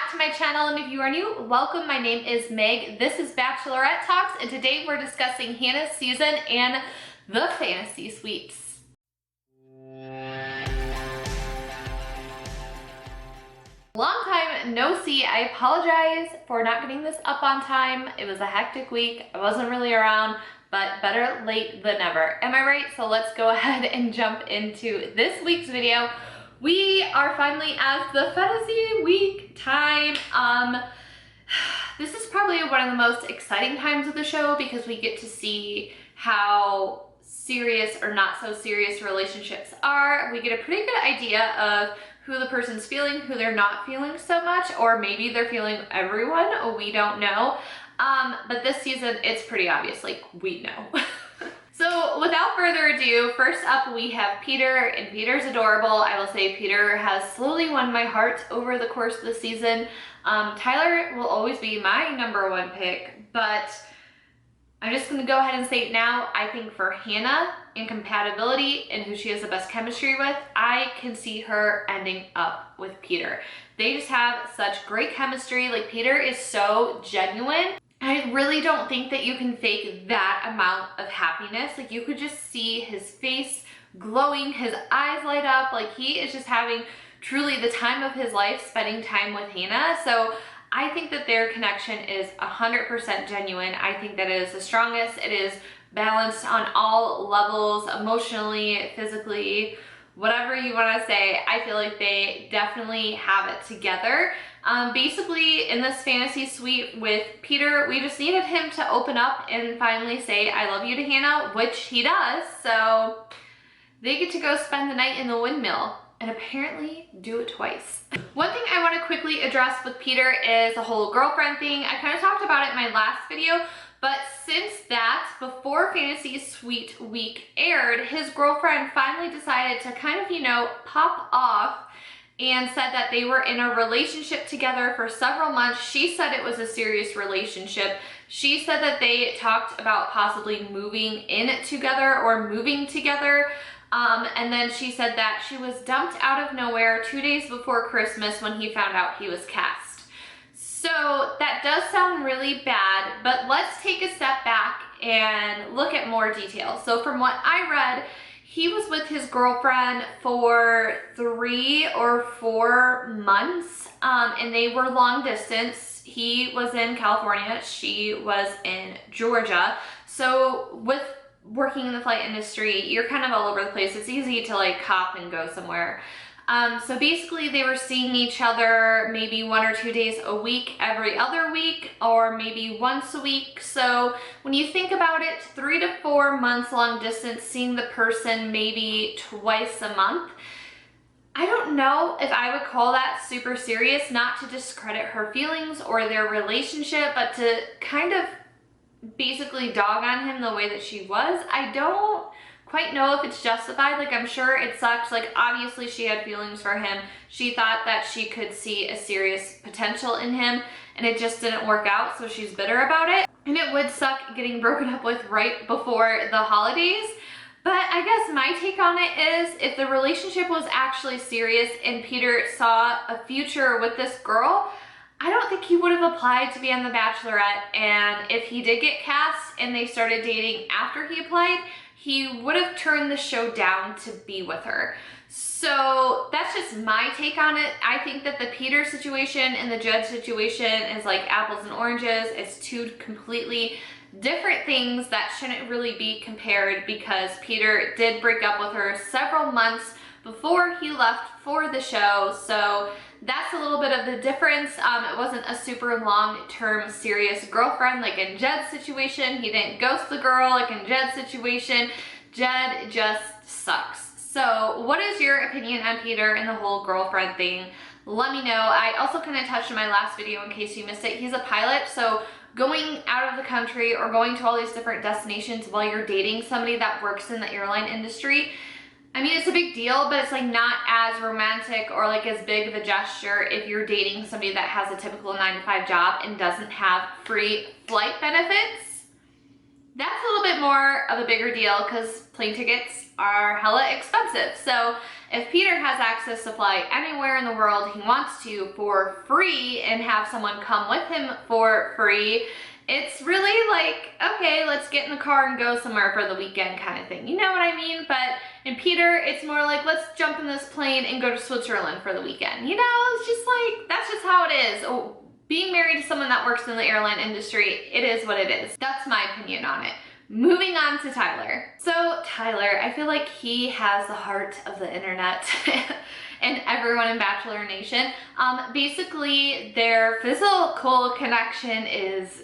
back to my channel, and if you are new, welcome. My name is Meg. This is Bachelorette Talks, and today we're discussing Hannah's season and the fantasy suites. Long time no see. I apologize for not getting this up on time. It was a hectic week. I wasn't really around, but better late than never. Am I right? So let's go ahead and jump into this week's video. We are finally at the fantasy week time. This is probably one of the most exciting times of the show because we get to see how serious or not so serious relationships are. We get a pretty good idea of who the person's feeling, who they're not feeling so much, or maybe they're feeling everyone. We don't know. But this season, it's pretty obvious, like we know. So without further ado, first up we have Peter, and Peter's adorable. I will say Peter has slowly won my heart over the course of the season. Tyler will always be my #1 pick, but I'm just gonna go ahead and say it now. I think for Hannah and compatibility and who she has the best chemistry with, I can see her ending up with Peter. They just have such great chemistry. Like, Peter is so genuine. I really don't think that you can fake that amount of happiness. Like, you could just see his face glowing, his eyes light up. Like, he is just having truly the time of his life spending time with Hannah. So I think that their connection is 100% genuine. I think that it is the strongest. It is balanced on all levels, emotionally, physically, whatever you want to say. I feel like they definitely have it together. Basically, in this fantasy suite with Peter, we just needed him to open up and finally say, I love you to Hannah, which he does. So they get to go spend the night in the windmill and apparently do it twice. One thing I want to quickly address with Peter is the whole girlfriend thing. I kind of talked about it in my last video, but since that, before Fantasy Suite Week aired, his girlfriend finally decided to kind of, you know, pop off and said that they were in a relationship together for several months. She said it was a serious relationship. She said that they talked about possibly moving in together or moving together. And then she said that she was dumped out of nowhere 2 days before Christmas when he found out he was cast. So that does sound really bad, but let's take a step back and look at more details. So from what I read, he was with his girlfriend for 3 or 4 months, and they were long distance. He was in California, she was in Georgia. So with working in the flight industry, you're kind of all over the place. It's easy to like hop and go somewhere. So basically they were seeing each other maybe 1 or 2 days a week, every other week, or maybe once a week. So when you think about it, 3 to 4 months long distance, seeing the person maybe twice a month, I don't know if I would call that super serious, not to discredit her feelings or their relationship, but to kind of basically dog on him the way that she was. I don't quite know if it's justified. Like, I'm sure it sucks. Like, obviously she had feelings for him. She thought that she could see a serious potential in him, and it just didn't work out, so she's bitter about it. And it would suck getting broken up with right before the holidays. But I guess my take on it is, if the relationship was actually serious and Peter saw a future with this girl, I don't think he would have applied to be on The Bachelorette. And if he did get cast and they started dating after he applied, he would have turned the show down to be with her. So that's just my take on it. I think that the Peter situation and the Jed situation is like apples and oranges. It's two completely different things that shouldn't really be compared, because Peter did break up with her several months before he left for the show. So that's a little bit of the difference. It wasn't a super long-term serious girlfriend like in Jed's situation. He didn't ghost the girl like in Jed's situation. Jed just sucks. So what is your opinion on Peter and the whole girlfriend thing? Let me know. I also kind of touched in my last video, in case you missed it. He's a pilot, so going out of the country or going to all these different destinations while you're dating somebody that works in the airline industry, I mean, it's a big deal, but it's like not as romantic or like as big of a gesture if you're dating somebody that has a typical 9-to-5 job and doesn't have free flight benefits That's a little bit more of a bigger deal because plane tickets are hella expensive. So if Peter has access to fly anywhere in the world he wants to for free and have someone come with him for free, it's really like, okay, let's get in the car and go somewhere for the weekend kind of thing. You know what I mean? But in Peter, it's more like, let's jump in this plane and go to Switzerland for the weekend. You know, it's just like, that's just how it is. Oh, being married to someone that works in the airline industry, it is what it is. That's my opinion on it. Moving on to Tyler. So Tyler, I feel like he has the heart of the internet and everyone in Bachelor Nation. Basically, their physical connection is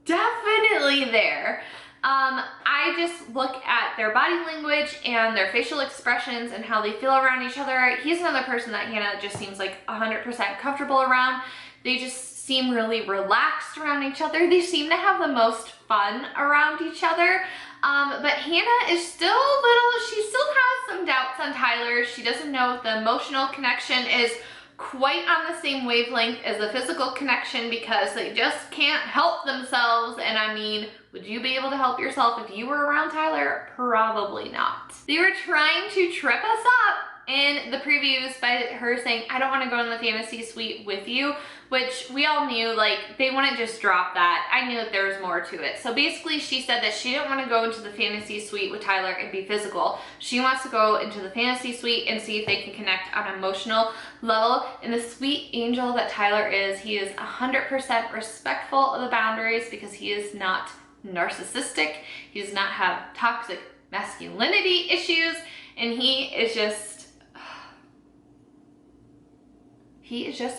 definitely there. I just look at their body language and their facial expressions and how they feel around each other. He's another person that Hannah just seems like 100% comfortable around. They just seem really relaxed around each other. They seem to have the most fun around each other. But Hannah is still a little, she still has some doubts on Tyler. She doesn't know if the emotional connection is quite on the same wavelength as the physical connection because they just can't help themselves. And I mean, would you be able to help yourself if you were around Tyler? Probably not. They were trying to trip us up in the previews by her saying, I don't want to go in the fantasy suite with you, which we all knew, like, they wouldn't just drop that. I knew that there was more to it. So basically she said that she didn't want to go into the fantasy suite with Tyler and be physical. She wants to go into the fantasy suite and see if they can connect on an emotional level. And the sweet angel that Tyler is, he is 100% respectful of the boundaries because he is not narcissistic. He does not have toxic masculinity issues, and he is just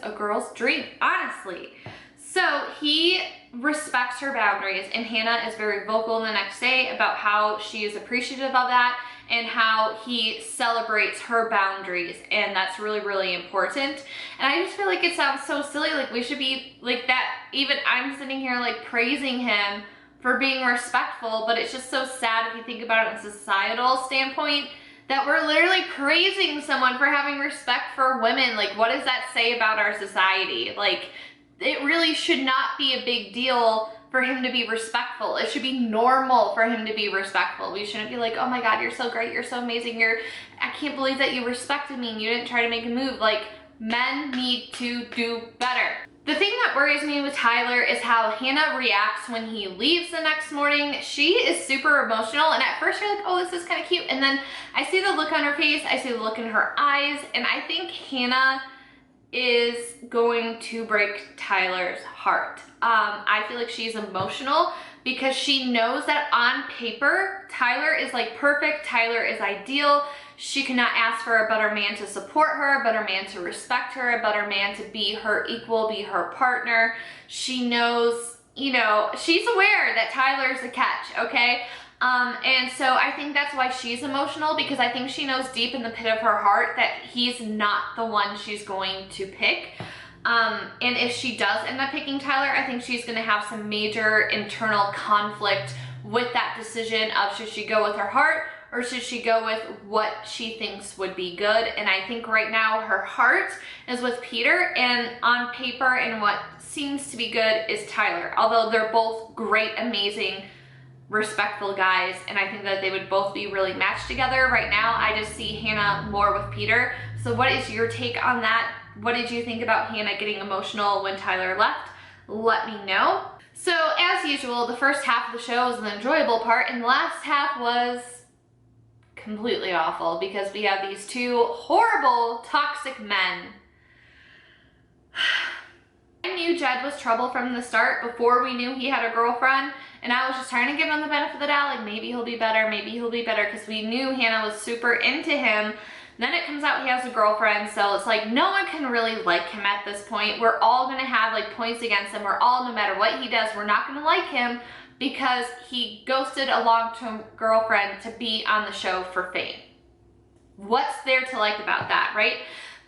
a girl's dream, honestly. So he respects her boundaries, and Hannah is very vocal the next day about how she is appreciative of that and how he celebrates her boundaries, and that's really, really important. And I just feel like it sounds so silly, like we should be like that. Even I'm sitting here like praising him for being respectful, but it's just so sad if you think about it in a societal standpoint, that we're literally praising someone for having respect for women. Like, what does that say about our society? Like, it really should not be a big deal for him to be respectful. It should be normal for him to be respectful. We shouldn't be like, oh my God, you're so great, you're so amazing, I can't believe that you respected me and you didn't try to make a move. Like, men need to do better. The thing that worries me with Tyler is how Hannah reacts when he leaves the next morning. She is super emotional, and at first you're like, oh, this is kind of cute. And then I see the look on her face, I see the look in her eyes, and I think Hannah is going to break Tyler's heart. I feel like she's emotional because she knows that on paper, Tyler is like perfect, Tyler is ideal. She cannot ask for a better man to support her, a better man to respect her, a better man to be her equal, be her partner. She knows, you know, she's aware that Tyler's a catch, okay? And so I think that's why she's emotional, because I think she knows deep in the pit of her heart that he's not the one she's going to pick. And if she does end up picking Tyler, I think she's gonna have some major internal conflict with that decision of should she go with her heart or should she go with what she thinks would be good. And I think right now her heart is with Peter, and on paper and what seems to be good is Tyler. Although they're both great, amazing, respectful guys, and I think that they would both be really matched together. Right now, I just see Hannah more with Peter. So what is your take on that? What did you think about Hannah getting emotional when Tyler left? Let me know. So as usual, the first half of the show was the enjoyable part, and the last half was completely awful because we have these two horrible, toxic men. I knew Jed was trouble from the start before we knew he had a girlfriend, and I was just trying to give him the benefit of the doubt, like maybe he'll be better, because we knew Hannah was super into him. Then it comes out he has a girlfriend, so it's like no one can really like him at this point. We're all gonna have like points against him. We're all, no matter what he does, we're not gonna like him because he ghosted a long-term girlfriend to be on the show for fame. What's there to like about that, right?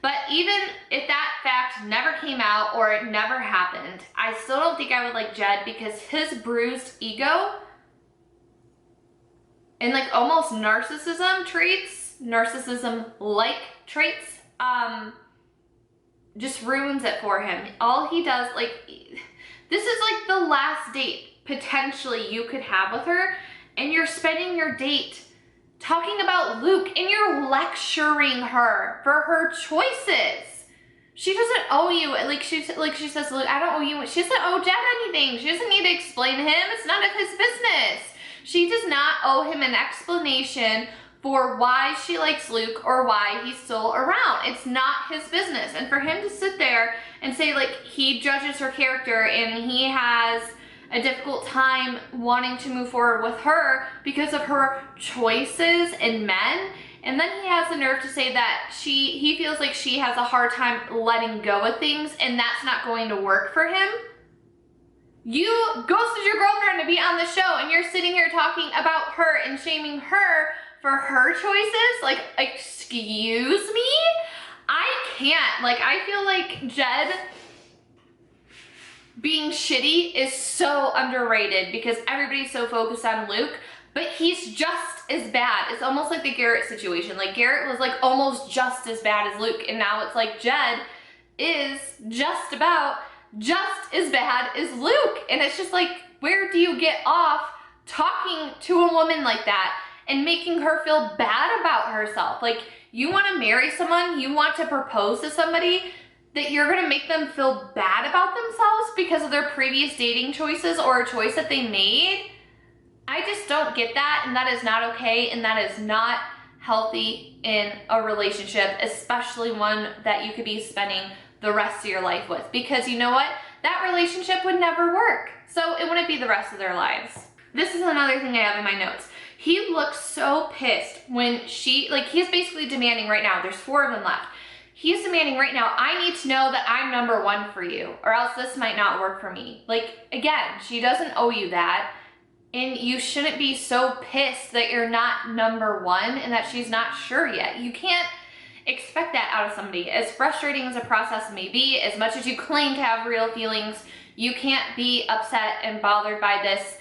But even if that fact never came out or it never happened, I still don't think I would like Jed because his bruised ego and like almost narcissism traits, narcissism-like traits, just ruins it for him. All he does, like, this is like the last date. potentially you could have with her, and you're spending your date talking about Luke, and you're lecturing her for her choices. She doesn't owe you, like she says, Luke, I don't owe you. She doesn't owe Jed anything. She doesn't need to explain to him. It's none of his business. She does not owe him an explanation for why she likes Luke or why he's still around. It's not his business. And for him to sit there and say like he judges her character and he has a difficult time wanting to move forward with her because of her choices in men, and then he has the nerve to say that he feels like she has a hard time letting go of things and that's not going to work for him. You ghosted your girlfriend to be on the show and you're sitting here talking about her and shaming her for her choices? Like, excuse me? I can't. Like, I feel like Jed being shitty is so underrated because everybody's so focused on Luke, but he's just as bad. It's almost like the Garrett situation. Like, Garrett was like almost just as bad as Luke, and now it's like Jed is just about just as bad as Luke. And it's just like, where do you get off talking to a woman like that and making her feel bad about herself? Like, you want to marry someone, you want to propose to somebody, that you're going to make them feel bad about themselves because of their previous dating choices or a choice that they made? I just don't get that, and that is not okay, and that is not healthy in a relationship, especially one that you could be spending the rest of your life with, because you know what? That relationship would never work, so it wouldn't be the rest of their lives. This is another thing I have in my notes. He looks so pissed when he's basically demanding right now, there's 4 of them left. He's demanding right now, I need to know that I'm number 1 for you, or else this might not work for me. Like, again, she doesn't owe you that, and you shouldn't be so pissed that you're not number 1 and that she's not sure yet. You can't expect that out of somebody. As frustrating as a process may be, as much as you claim to have real feelings, you can't be upset and bothered by this.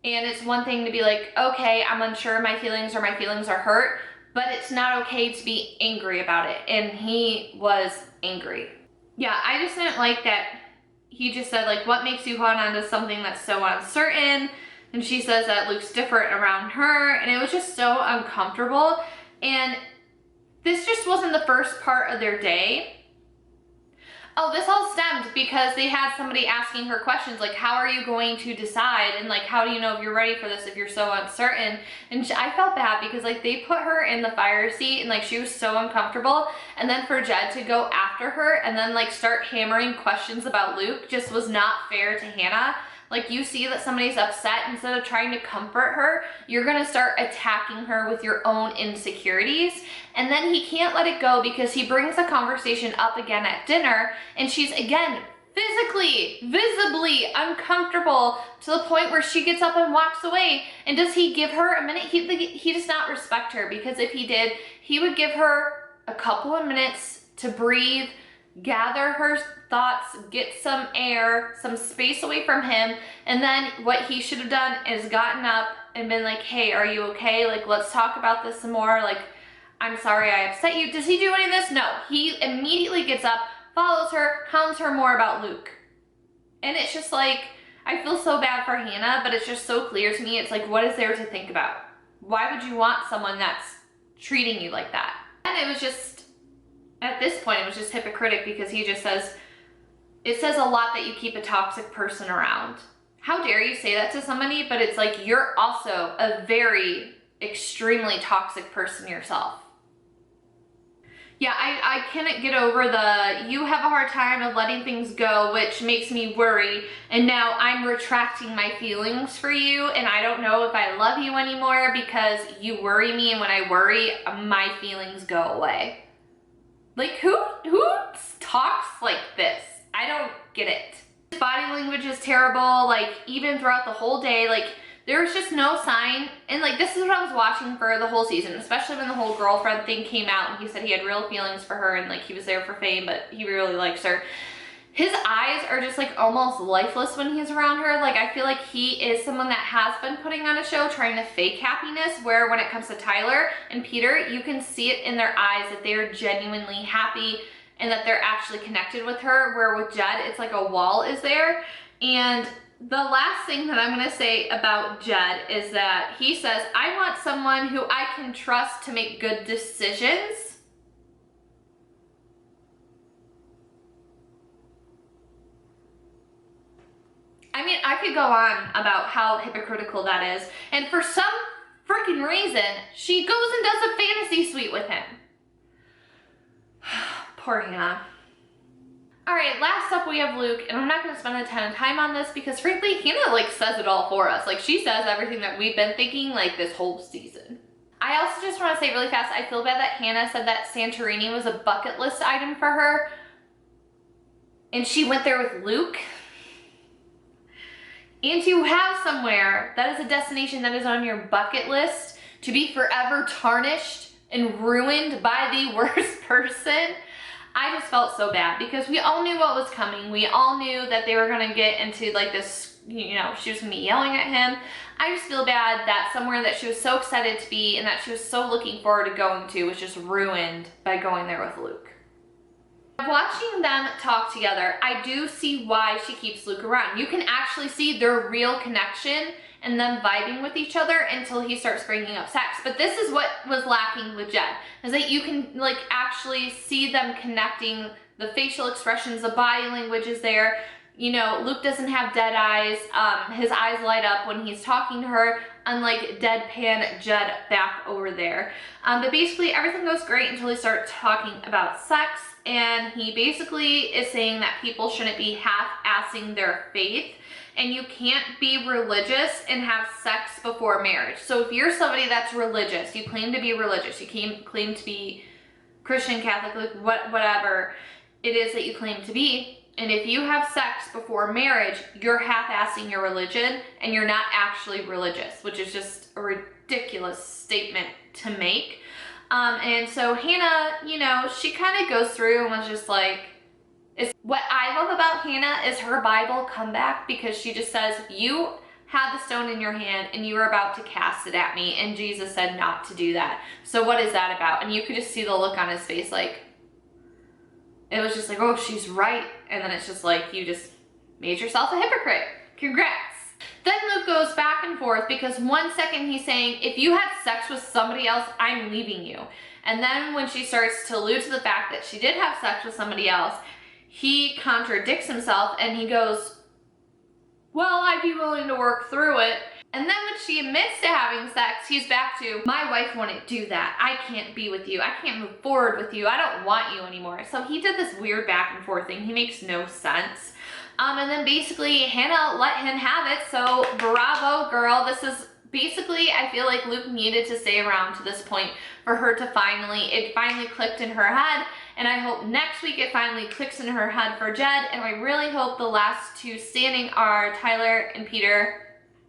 And it's one thing to be like, okay, I'm unsure of my feelings or my feelings are hurt, but it's not okay to be angry about it. And he was angry. Yeah, I just didn't like that he just said, like, what makes you hold on to something that's so uncertain? And she says that Luke's different around her, and it was just so uncomfortable. And this just wasn't the first part of their day. Oh, this all stemmed because they had somebody asking her questions like, how are you going to decide? And like, how do you know if you're ready for this if you're so uncertain? And I felt bad because like they put her in the fire seat and like she was so uncomfortable. And then for Jed to go after her and then like start hammering questions about Luke just was not fair to Hannah. Like, you see that somebody's upset, instead of trying to comfort her, you're gonna start attacking her with your own insecurities. And then he can't let it go because he brings the conversation up again at dinner, and she's again physically, visibly uncomfortable to the point where she gets up and walks away. And does he give her a minute? He does not respect her, because if he did, he would give her a couple of minutes to breathe, gather her thoughts, get some air, some space away from him, and then what he should have done is gotten up and been like, hey, are you okay? Like, let's talk about this some more. Like, I'm sorry I upset you. Does he do any of this? No. He immediately gets up, follows her, hounds her more about Luke. And it's just like, I feel so bad for Hannah, but it's just so clear to me. It's like, what is there to think about? Why would you want someone that's treating you like that? And it was just, at this point, it was just hypocritical, because he just says, it says a lot that you keep a toxic person around. How dare you say that to somebody? But it's like, you're also a very extremely toxic person yourself. Yeah, I can't get over you have a hard time of letting things go, which makes me worry, and now I'm retracting my feelings for you, and I don't know if I love you anymore because you worry me, and when I worry, my feelings go away. Like, who talks like this? I don't get it. His body language is terrible, like, even throughout the whole day, like, there was just no sign. And like, this is what I was watching for the whole season, especially when the whole girlfriend thing came out and he said he had real feelings for her and like he was there for fame, but he really likes her. His eyes are just like almost lifeless when he's around her. Like, I feel like he is someone that has been putting on a show trying to fake happiness, where when it comes to Tyler and Peter, you can see it in their eyes that they are genuinely happy and that they're actually connected with her, where with Jed, it's like a wall is there. And The last thing that I'm going to say about Jed is that he says, I want someone who I can trust to make good decisions. I mean, I could go on about how hypocritical that is. And for some freaking reason, she goes and does a fantasy suite with him. Poor Hannah. All right, last up we have Luke, and I'm not going to spend a ton of time on this because frankly, Hannah like says it all for us. Like she says everything that we've been thinking like this whole season. I also just want to say really fast, I feel bad that Hannah said that Santorini was a bucket list item for her, and she went there with Luke. And to have somewhere that is a destination that is on your bucket list to be forever tarnished and ruined by the worst person, I just felt so bad because we all knew what was coming. We all knew that they were going to get into like this, you know, she was going to be yelling at him. I just feel bad that somewhere that she was so excited to be and that she was so looking forward to going to was just ruined by going there with Luke. Watching them talk together, I do see why she keeps Luke around. You can actually see their real connection and them vibing with each other until he starts bringing up sex. But this is what was lacking with Jed, is that you can like actually see them connecting, the facial expressions, the body language is there. You know, Luke doesn't have dead eyes. His eyes light up when he's talking to her, unlike deadpan Jed back over there. But basically everything goes great until they start talking about sex. And he basically is saying that people shouldn't be half-assing their faith. And you can't be religious and have sex before marriage. So if you're somebody that's religious, you claim to be religious, you claim to be Christian, Catholic, like whatever it is that you claim to be, and if you have sex before marriage, you're half-assing your religion and you're not actually religious, which is just a ridiculous statement to make. And so Hannah, you know, she kind of goes through and was just like, what I love about Hannah is her Bible comeback, because she just says, you had the stone in your hand and you were about to cast it at me, and Jesus said not to do that. So what is that about? And you could just see the look on his face, like, it was just like, oh, she's right. And then it's just like, you just made yourself a hypocrite. Congrats. Then Luke goes back and forth because one second he's saying, if you had sex with somebody else, I'm leaving you. And then when she starts to allude to the fact that she did have sex with somebody else, he contradicts himself and he goes, well, I'd be willing to work through it. And then when she admits to having sex, he's back to, my wife wouldn't do that. I can't be with you. I can't move forward with you. I don't want you anymore. So he did this weird back and forth thing. He makes no sense. And then basically Hannah let him have it. So bravo, girl. This is basically, I feel like Luke needed to stay around to this point for her to it finally clicked in her head. And I hope next week it finally clicks in her head for Jed. And I really hope the last two standing are Tyler and Peter.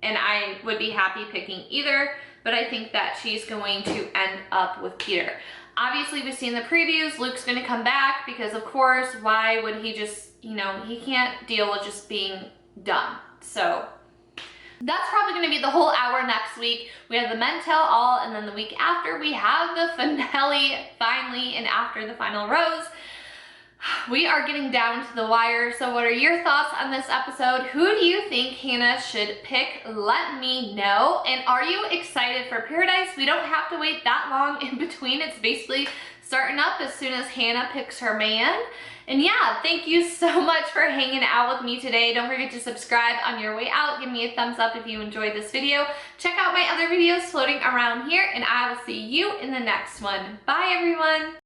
And I would be happy picking either, but I think that she's going to end up with Peter. Obviously, we've seen the previews. Luke's going to come back because, of course, why would he just, you know, he can't deal with just being done. So that's probably going to be the whole hour next week. We have the Men Tell All, and then the week after we have the finale finally, and after the final rose. We are getting down to the wire. So what are your thoughts on this episode? Who do you think Hannah should pick? Let me know. And are you excited for Paradise? We don't have to wait that long in between. It's basically starting up as soon as Hannah picks her man. And yeah, thank you so much for hanging out with me today. Don't forget to subscribe on your way out. Give me a thumbs up if you enjoyed this video. Check out my other videos floating around here, and I will see you in the next one. Bye, everyone.